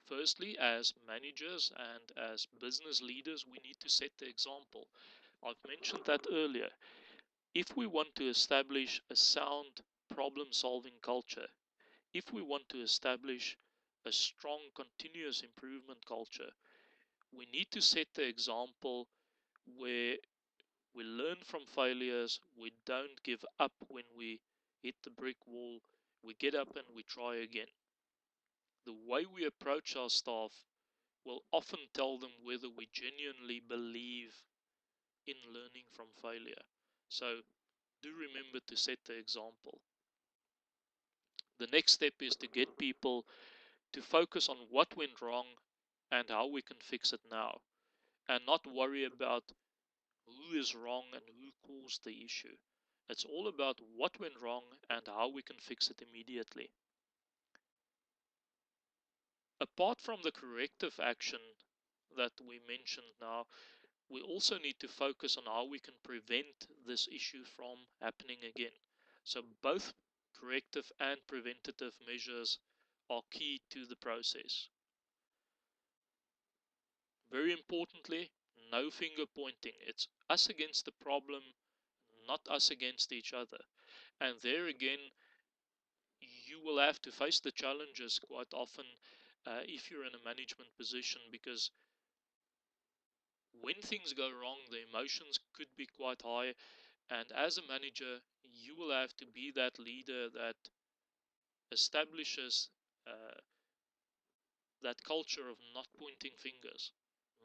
Firstly, as managers and as business leaders, we need to set the example. I've mentioned that earlier. If we want to establish a sound problem solving culture, if we want to establish a strong continuous improvement culture, we need to set the example where we learn from failures, we don't give up when we hit the brick wall, we get up and we try again. The way we approach our staff will often tell them whether we genuinely believe in learning from failure. So do remember to set the example. The next step is to get people to focus on what went wrong and how we can fix it now, and not worry about who is wrong and who caused the issue. It's all about what went wrong and how we can fix it immediately. Apart from the corrective action that we mentioned now, we also need to focus on how we can prevent this issue from happening again. So both corrective and preventative measures are key to the process. Very importantly, no finger pointing. It's us against the problem, not us against each other. And there again, you will have to face the challenges quite often if you're in a management position, because when things go wrong, the emotions could be quite high. And as a manager, you will have to be that leader that establishes uh, that culture of not pointing fingers,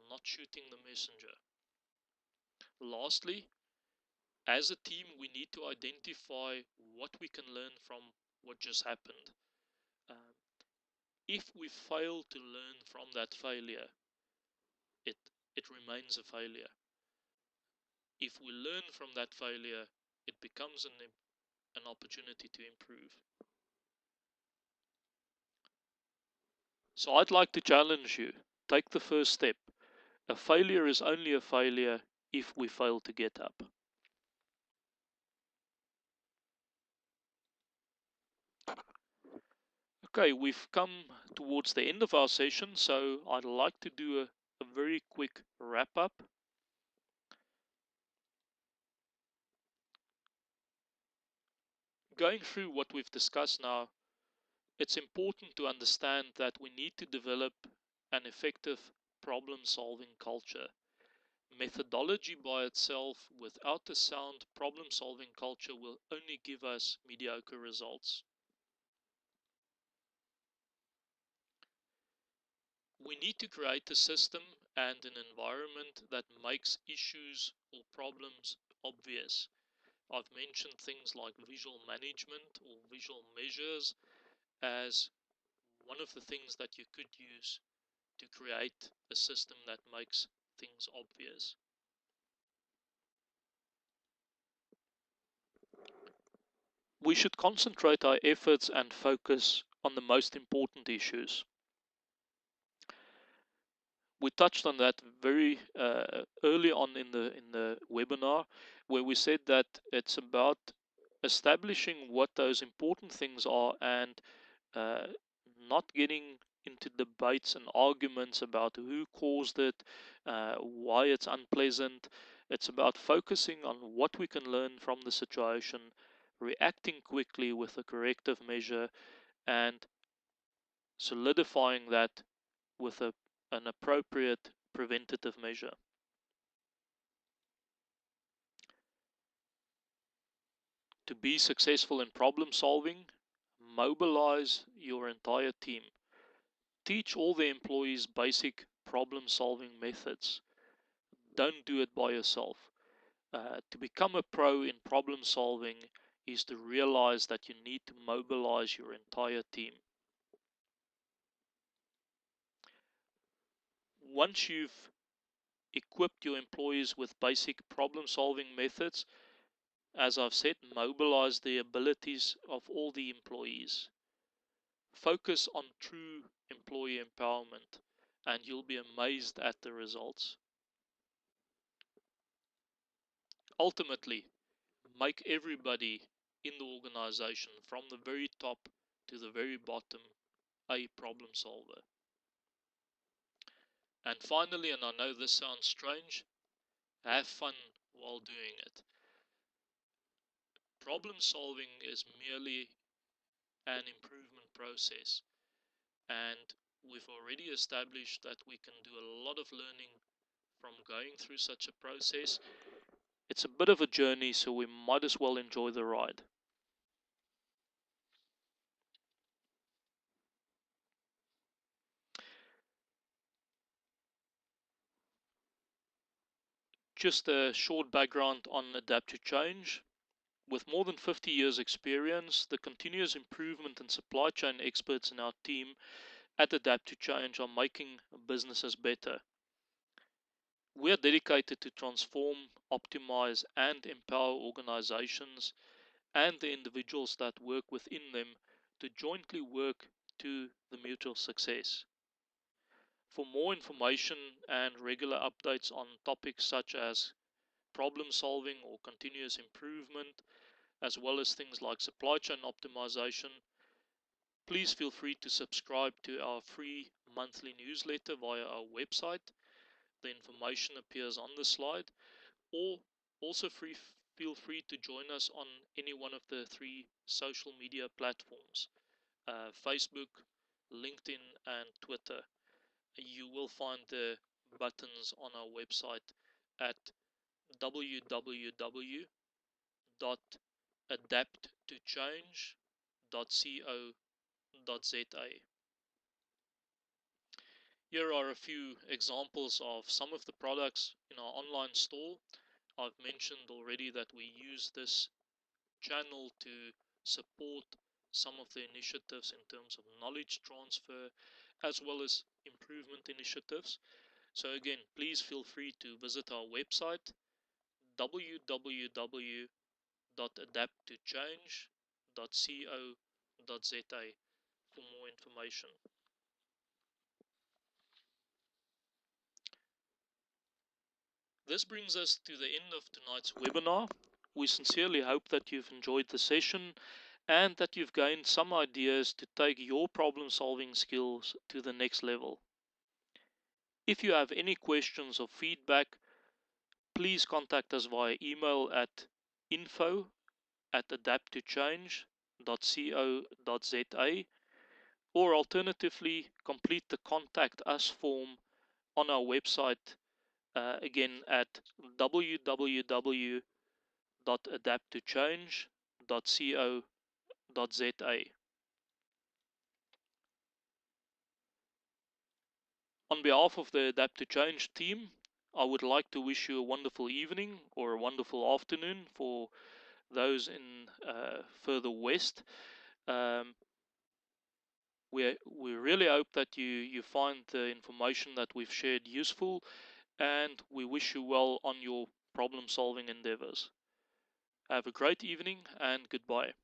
not shooting the messenger. Lastly, as a team, we need to identify what we can learn from what just happened. Um, if we fail to learn from that failure, it it remains a failure. If we learn from that failure, it becomes an opportunity to improve. So I'd like to challenge you. Take the first step. A failure is only a failure if we fail to get up. Okay, we've come towards the end of our session, so I'd like to do a very quick wrap up. Going through what we've discussed now, it's important to understand that we need to develop an effective problem solving culture. Methodology by itself, without a sound problem solving culture, will only give us mediocre results. We need to create a system and an environment that makes issues or problems obvious. I've mentioned things like visual management or visual measures as one of the things that you could use to create a system that makes things obvious. We should concentrate our efforts and focus on the most important issues. We touched on that very early on in the webinar. where we said that it's about establishing what those important things are and uh, not getting into debates and arguments about who caused it, why it's unpleasant. It's about focusing on what we can learn from the situation, reacting quickly with a corrective measure, and solidifying that with an appropriate preventative measure. To be successful in problem solving, mobilize your entire team. Teach all the employees basic problem solving methods. Don't do it by yourself. To become a pro in problem solving is to realize that you need to mobilize your entire team. Once you've equipped your employees with basic problem solving methods, as I've said, mobilize the abilities of all the employees. Focus on true employee empowerment, and you'll be amazed at the results. Ultimately, make everybody in the organization, from the very top to the very bottom, a problem solver. And finally, and I know this sounds strange, have fun while doing it. Problem solving is merely an improvement process, and we've already established that we can do a lot of learning from going through such a process. It's a bit of a journey, so we might as well enjoy the ride. Just a short background on Adapt to Change. With more than 50 years experience, the continuous improvement and supply chain experts in our team at Adapt to Change are making businesses better. We are dedicated to transform, optimize, and empower organizations and the individuals that work within them to jointly work to the mutual success. For more information and regular updates on topics such as problem solving or continuous improvement, as well as things like supply chain optimization, please feel free to subscribe to our free monthly newsletter via our website. The information appears on the slide, or also feel free to join us on any one of the three social media platforms: Facebook, LinkedIn, and Twitter. You will find the buttons on our website at www.adapttochange.co.za. Here are a few examples of some of the products in our online store. I've mentioned already that we use this channel to support some of the initiatives in terms of knowledge transfer as well as improvement initiatives. So again, please feel free to visit our website www.adapttochange.co.za for more information. This brings us to the end of tonight's webinar. We sincerely hope that you've enjoyed the session and that you've gained some ideas to take your problem solving skills to the next level. If you have any questions or feedback, please contact us via email at info@adapttochange.co.za, or alternatively complete the contact us form on our website, again at www.adapttochange.co.za. On behalf of the Adapt to Change team, I would like to wish you a wonderful evening or a wonderful afternoon for those in further west. Um, we really hope that you find the information that we've shared useful, and we wish you well on your problem solving endeavors. Have a great evening and goodbye.